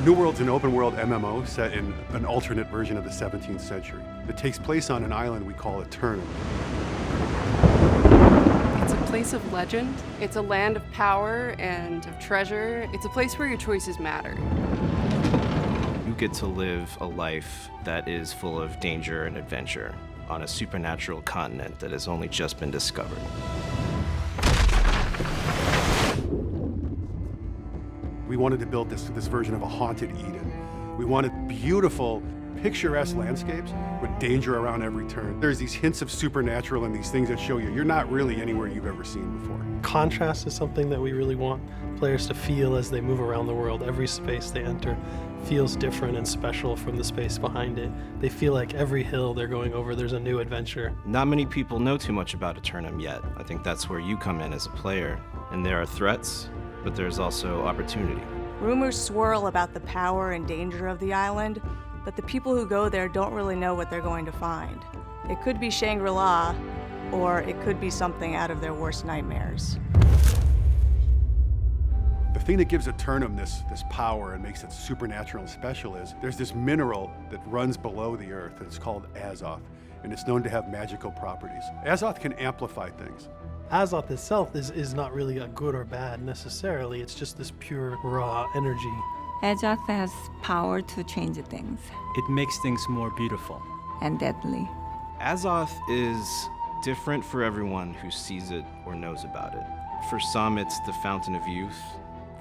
New World's an open-world MMO set in an alternate version of the 17th century. It takes place on an island we call Aeternum. It's a place of legend. It's a land of power and of treasure. It's a place where your choices matter. You get to live a life that is full of danger and adventure on a supernatural continent that has only just been discovered. We wanted to build this version of a haunted Eden. We wanted beautiful, picturesque landscapes with danger around every turn. There's these hints of supernatural and these things that show you're not really anywhere you've ever seen before. Contrast is something that we really want players to feel as they move around the world. Every space they enter feels different and special from the space behind it. They feel like every hill they're going over, there's a new adventure. Not many people know too much about Aeternum yet. I think that's where you come in as a player. And there are threats, but there's also opportunity. Rumors swirl about the power and danger of the island, but the people who go there don't really know what they're going to find. It could be Shangri-La, or it could be something out of their worst nightmares. The thing that gives Aeternum this power and makes it supernatural and special is there's this mineral that runs below the earth. It's called Azoth, and it's known to have magical properties. Azoth can amplify things. Azoth itself is not really a good or bad necessarily. It's just this pure, raw energy. Azoth has power to change things. It makes things more beautiful. And deadly. Azoth is different for everyone who sees it or knows about it. For some, it's the fountain of youth.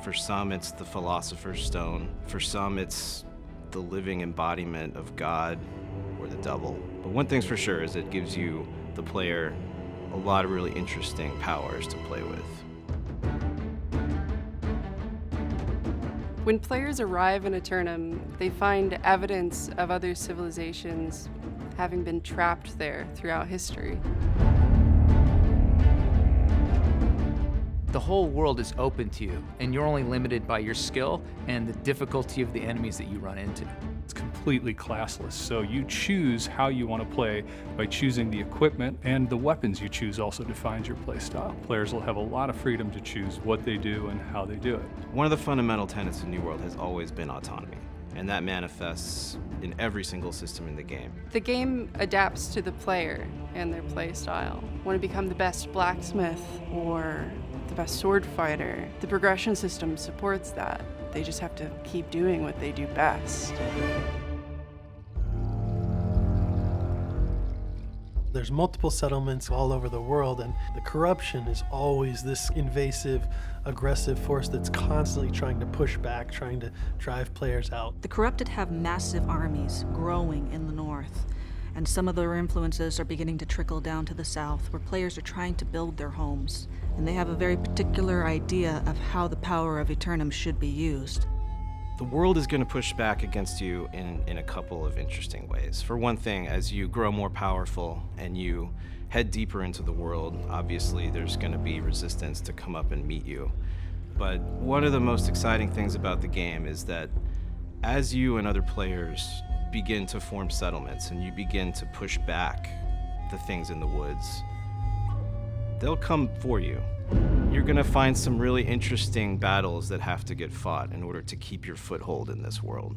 For some, it's the philosopher's stone. For some, it's the living embodiment of God or the devil. But one thing's for sure is it gives you, the player, a lot of really interesting powers to play with. When players arrive in Aeternum, they find evidence of other civilizations having been trapped there throughout history. The whole world is open to you, and you're only limited by your skill and the difficulty of the enemies that you run into. It's completely classless, so you choose how you want to play by choosing the equipment, and the weapons you choose also defines your play style. Players will have a lot of freedom to choose what they do and how they do it. One of the fundamental tenets of New World has always been autonomy, and that manifests in every single system in the game. The game adapts to the player and their play style. Want to become the best blacksmith or the best sword fighter? The progression system supports that. They just have to keep doing what they do best. There's multiple settlements all over the world, and the corruption is always this invasive, aggressive force that's constantly trying to push back, trying to drive players out. The corrupted have massive armies growing in the north, and some of their influences are beginning to trickle down to the south, where players are trying to build their homes. And they have a very particular idea of how the power of Aeternum should be used. The world is going to push back against you in a couple of interesting ways. For one thing, as you grow more powerful and you head deeper into the world, obviously there's going to be resistance to come up and meet you. But one of the most exciting things about the game is that as you and other players begin to form settlements and you begin to push back the things in the woods, they'll come for you. You're gonna find some really interesting battles that have to get fought in order to keep your foothold in this world.